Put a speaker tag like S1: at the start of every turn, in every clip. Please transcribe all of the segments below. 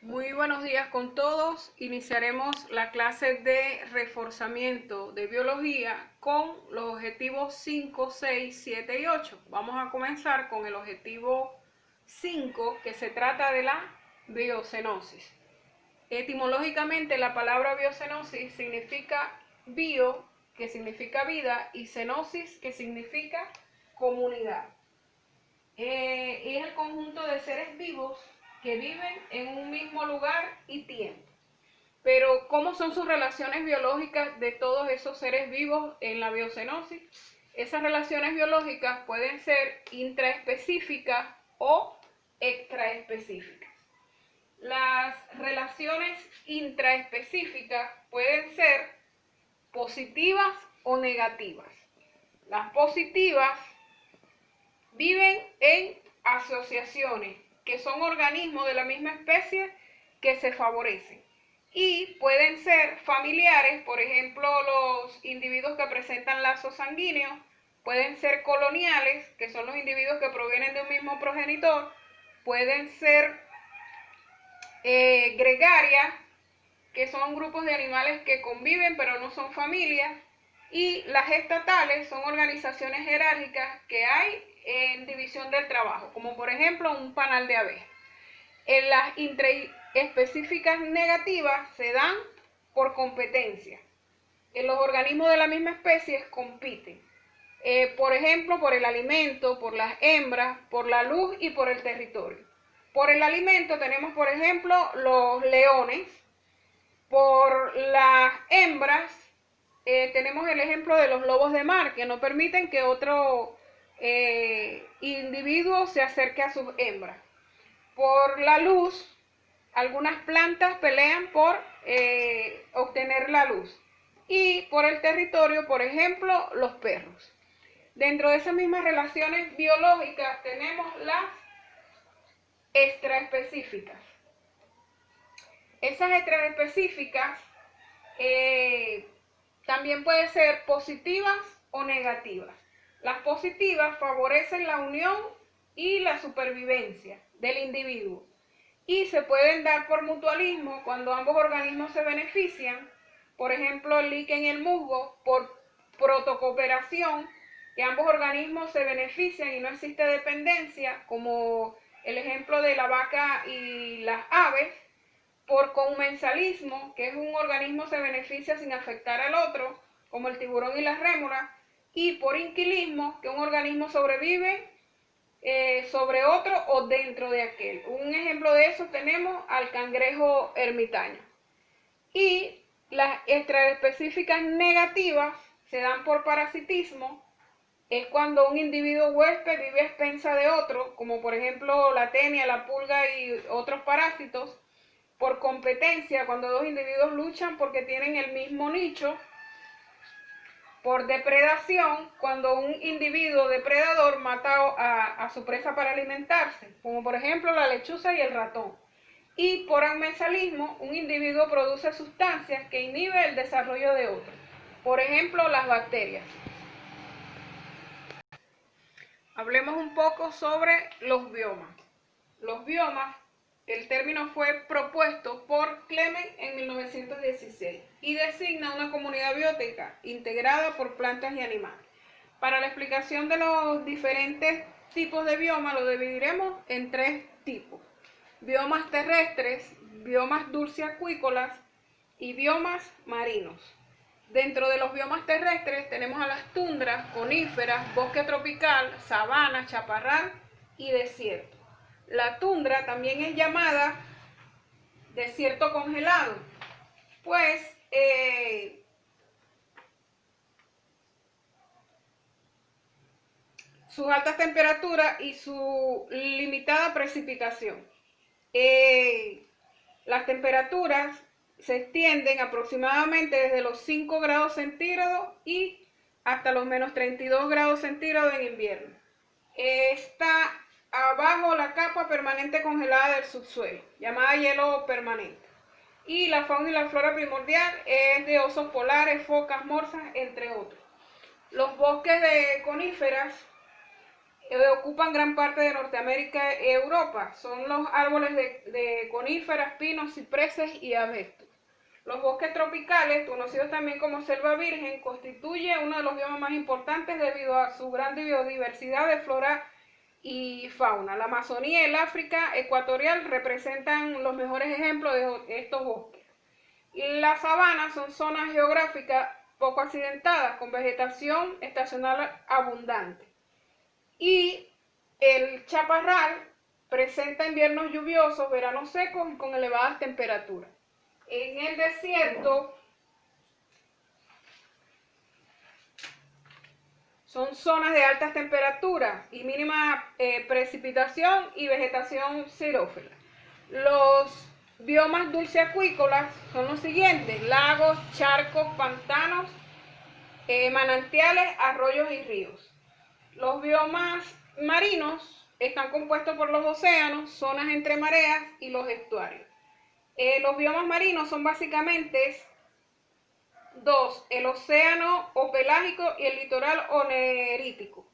S1: Muy buenos días con todos. Iniciaremos la clase de reforzamiento de biología con los objetivos 5, 6, 7 y 8. Vamos a comenzar con el objetivo 5, que se trata de la biocenosis. Etimológicamente, la palabra biocenosis significa bio, que significa vida, y cenosis, que significa comunidad. Es el conjunto de seres vivos que viven en un mismo lugar y tiempo. Pero, ¿cómo son sus relaciones biológicas de todos esos seres vivos en la biocenosis? Esas relaciones biológicas pueden ser intraespecíficas o extraespecíficas. Las relaciones intraespecíficas pueden ser positivas o negativas. Las positivas viven en asociaciones, que son organismos de la misma especie que se favorecen. Y pueden ser familiares, por ejemplo, los individuos que presentan lazos sanguíneos, pueden ser coloniales, que son los individuos que provienen de un mismo progenitor, pueden ser gregarias, que son grupos de animales que conviven pero no son familias, y las estatales son organizaciones jerárquicas que hay en división del trabajo, como por ejemplo un panal de abejas. En las intraespecíficas negativas se dan por competencia. En los organismos de la misma especie compiten. Por ejemplo, por el alimento, por las hembras, por la luz y por el territorio. Por el alimento tenemos, por ejemplo, los leones. Por las hembras tenemos el ejemplo de los lobos de mar, que no permiten que otro individuo se acerque a sus hembras. Por la luz, algunas plantas pelean por obtener la luz. Y por el territorio, por ejemplo, los perros. Dentro de esas mismas relaciones biológicas tenemos las extraespecíficas. Esas extraespecíficas también pueden ser positivas o negativas. Las positivas favorecen la unión y la supervivencia del individuo y se pueden dar por mutualismo cuando ambos organismos se benefician. Por ejemplo, el líquen y el musgo, por protocooperación, que ambos organismos se benefician y no existe dependencia, como el ejemplo de la vaca y las aves. Por comensalismo, que es un organismo se beneficia sin afectar al otro, como el tiburón y la rémora. Y por inquilismo, que un organismo sobrevive sobre otro o dentro de aquel. Un ejemplo de eso tenemos al cangrejo ermitaño. Y las extraespecíficas negativas se dan por parasitismo. Es cuando un individuo huésped vive a expensa de otro, como por ejemplo la tenia, la pulga y otros parásitos. Por competencia, cuando dos individuos luchan porque tienen el mismo nicho. Por depredación, cuando un individuo depredador mata a su presa para alimentarse, como por ejemplo la lechuza y el ratón. Y por amensalismo, un individuo produce sustancias que inhiben el desarrollo de otro, por ejemplo las bacterias. Hablemos un poco sobre los biomas. Los biomas, el término fue propuesto por Clement en 1916 y designa una comunidad biótica integrada por plantas y animales. Para la explicación de los diferentes tipos de biomas lo dividiremos en tres tipos: biomas terrestres, biomas dulceacuícolas y biomas marinos. Dentro de los biomas terrestres tenemos a las tundras, coníferas, bosque tropical, sabana, chaparral y desierto. La tundra también es llamada desierto congelado, pues sus altas temperaturas y su limitada precipitación. Las temperaturas se extienden aproximadamente desde los 5 grados centígrados y hasta los menos 32 grados centígrados en invierno. Está abajo la capa permanente congelada del subsuelo, llamada hielo permanente. Y la fauna y la flora primordial es de osos polares, focas, morsas, entre otros. Los bosques de coníferas ocupan gran parte de Norteamérica y Europa. Son los árboles de coníferas, pinos, cipreses y abetos. Los bosques tropicales, conocidos también como selva virgen, constituye uno de los biomas más importantes debido a su gran biodiversidad de flora y fauna. La Amazonía y el África ecuatorial representan los mejores ejemplos de estos bosques. Las sabanas son zonas geográficas poco accidentadas, con vegetación estacional abundante. Y el chaparral presenta inviernos lluviosos, veranos secos y con elevadas temperaturas. En el desierto son zonas de altas temperaturas y mínima precipitación y vegetación xerófila. Los biomas dulceacuícolas son los siguientes: lagos, charcos, pantanos, manantiales, arroyos y ríos. Los biomas marinos están compuestos por los océanos, zonas entre mareas y los estuarios. Los biomas marinos son básicamente dos: el océano o pelágico y el litoral o nerítico.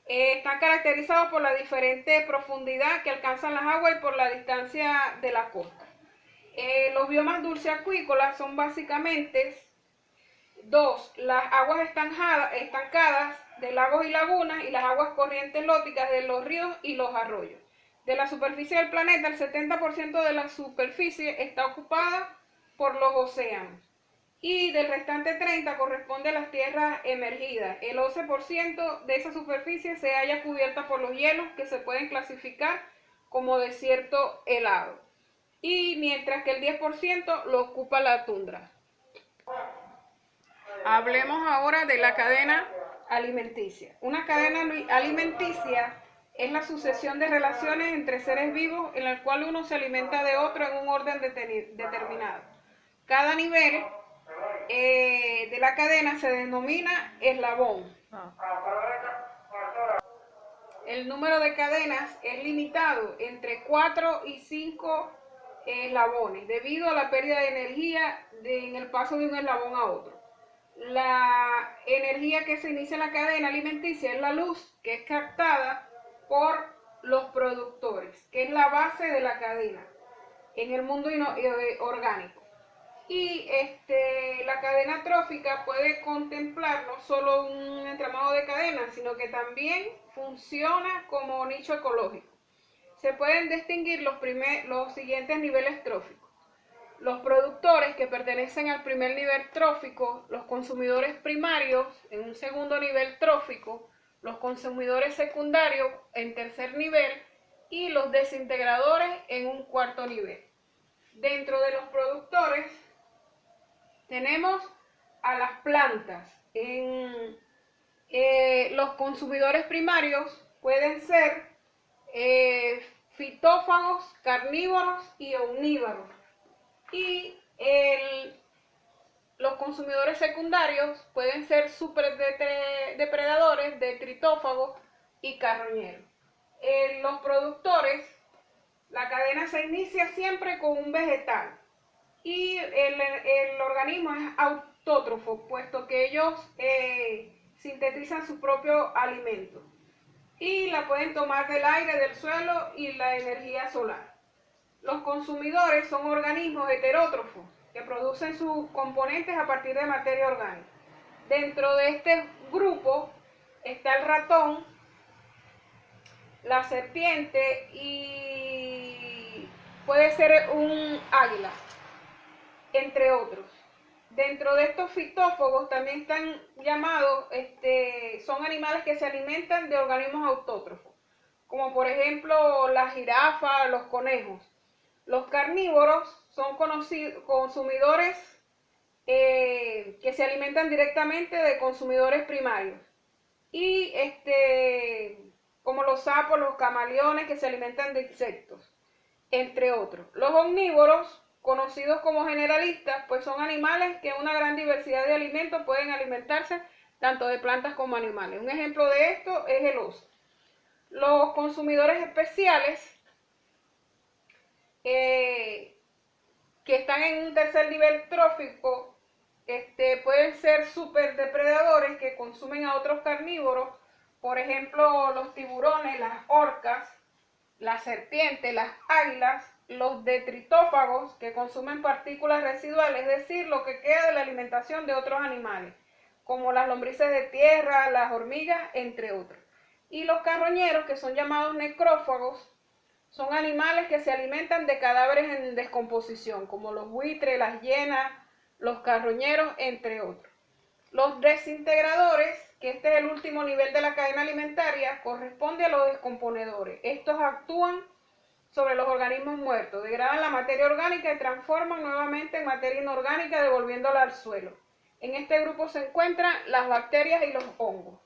S1: Están caracterizados por la diferente profundidad que alcanzan las aguas y por la distancia de la costa. Los biomas dulceacuícolas son básicamente dos: las aguas estancadas de lagos y lagunas y las aguas corrientes lóticas de los ríos y los arroyos. De la superficie del planeta, el 70% de la superficie está ocupada por los océanos y del restante 30% corresponde a las tierras emergidas. El 11% de esa superficie se halla cubierta por los hielos, que se pueden clasificar como desierto helado, y mientras que el 10% lo ocupa la tundra. Hablemos ahora de la cadena alimenticia. Una cadena alimenticia es la sucesión de relaciones entre seres vivos en la cual uno se alimenta de otro en un orden determinado. Cada nivel de la cadena se denomina eslabón. El número de cadenas es limitado entre 4 y 5 eslabones debido a la pérdida de energía en el paso de un eslabón a otro. La energía que se inicia en la cadena alimenticia es la luz, que es captada por los productores, que es la base de la cadena en el mundo orgánico. Y la cadena trófica puede contemplar no solo un entramado de cadenas, sino que también funciona como nicho ecológico. Se pueden distinguir los siguientes niveles tróficos: los productores, que pertenecen al primer nivel trófico; los consumidores primarios en un segundo nivel trófico; los consumidores secundarios en tercer nivel; y los desintegradores en un cuarto nivel. Dentro de los productores tenemos a las plantas. Los consumidores primarios pueden ser fitófagos, carnívoros y omnívoros. Y los consumidores secundarios pueden ser superdepredadores, detritófagos y carroñeros. Los productores, la cadena se inicia siempre con un vegetal y el organismo es autótrofo, puesto que ellos sintetizan su propio alimento y la pueden tomar del aire, del suelo y la energía solar. Los consumidores son organismos heterótrofos que producen sus componentes a partir de materia orgánica. Dentro de este grupo está el ratón, la serpiente y puede ser un águila, entre otros. Dentro de estos fitófagos también están llamados, son animales que se alimentan de organismos autótrofos, como por ejemplo la jirafa, los conejos. Los carnívoros son consumidores que se alimentan directamente de consumidores primarios. Y como los sapos, los camaleones, que se alimentan de insectos, entre otros. Los omnívoros, conocidos como generalistas, pues son animales que una gran diversidad de alimentos pueden alimentarse tanto de plantas como animales. Un ejemplo de esto es el oso. Los consumidores especiales, que están en un tercer nivel trófico, pueden ser superdepredadores que consumen a otros carnívoros por ejemplo, los tiburones, las orcas, las serpientes, las águilas, los detritófagos, que consumen partículas residuales, es decir, lo que queda de la alimentación de otros animales, como las lombrices de tierra, las hormigas, entre otros. Y los carroñeros, que son llamados necrófagos, son animales que se alimentan de cadáveres en descomposición, como los buitres, las hienas, los carroñeros, entre otros. Los desintegradores, que este es el último nivel de la cadena alimentaria, corresponde a los descomponedores. Estos actúan sobre los organismos muertos, degradan la materia orgánica y transforman nuevamente en materia inorgánica, devolviéndola al suelo. En este grupo se encuentran las bacterias y los hongos.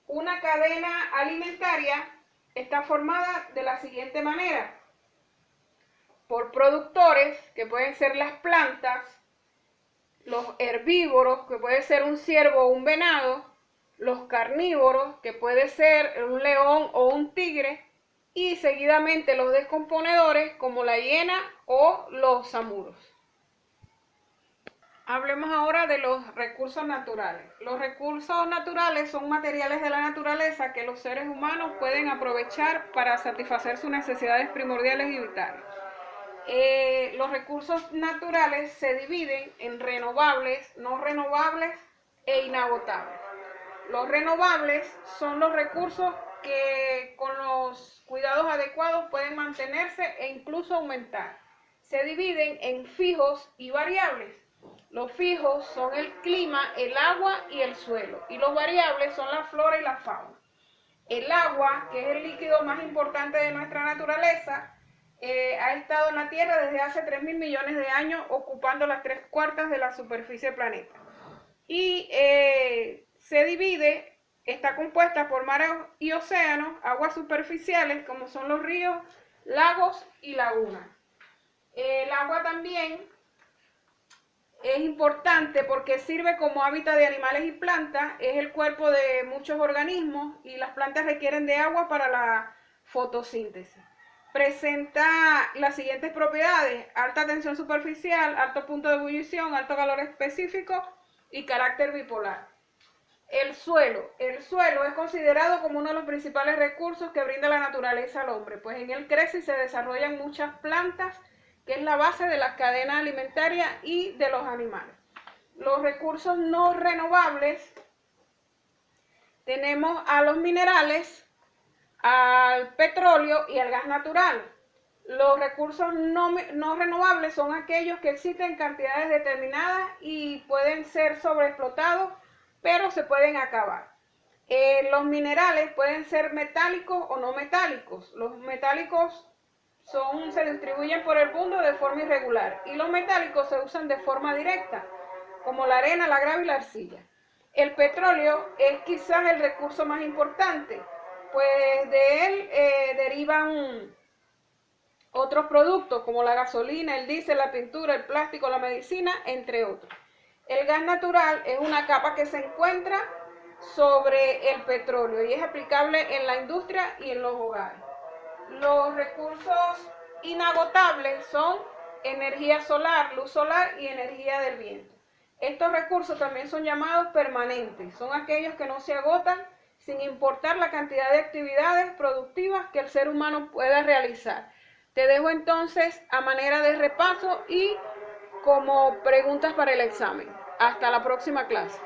S1: Una cadena alimentaria está formada de la siguiente manera: por productores, que pueden ser las plantas, los herbívoros, que puede ser un ciervo o un venado, los carnívoros, que puede ser un león o un tigre, y seguidamente los descomponedores, como la hiena o los zamuros. Hablemos ahora de los recursos naturales. Los recursos naturales son materiales de la naturaleza que los seres humanos pueden aprovechar para satisfacer sus necesidades primordiales y vitales. Los recursos naturales se dividen en renovables, no renovables e inagotables. Los renovables son los recursos que con los cuidados adecuados pueden mantenerse e incluso aumentar. Se dividen en fijos y variables. Los fijos son el clima, el agua y el suelo, y los variables son la flora y la fauna. El agua, que es el líquido más importante de nuestra naturaleza, ha estado en la Tierra desde hace 3.000 millones de años, ocupando las 3/4 de la superficie del planeta. Y se divide, está compuesta por mares y océanos, aguas superficiales como son los ríos, lagos y lagunas. El agua también es importante porque sirve como hábitat de animales y plantas, es el cuerpo de muchos organismos y las plantas requieren de agua para la fotosíntesis. Presenta las siguientes propiedades: alta tensión superficial, alto punto de ebullición, alto calor específico y carácter bipolar. El suelo es considerado como uno de los principales recursos que brinda la naturaleza al hombre, pues en él crecen y se desarrollan muchas plantas, que es la base de la cadena alimentaria y de los animales. Los recursos no renovables, tenemos a los minerales, al petróleo y al gas natural. Los recursos no renovables son aquellos que existen en cantidades determinadas y pueden ser sobreexplotados, pero se pueden acabar. Los minerales pueden ser metálicos o no metálicos. Los metálicos se distribuyen por el mundo de forma irregular y los metálicos se usan de forma directa, como la arena, la grava y la arcilla. El petróleo es quizás el recurso más importante, pues de él derivan otros productos como la gasolina, el diésel, la pintura, el plástico, la medicina, entre otros. El gas natural es una capa que se encuentra sobre el petróleo y es aplicable en la industria y en los hogares. Los recursos inagotables son energía solar, luz solar y energía del viento. Estos recursos también son llamados permanentes, son aquellos que no se agotan sin importar la cantidad de actividades productivas que el ser humano pueda realizar. Te dejo entonces a manera de repaso y como preguntas para el examen. Hasta la próxima clase.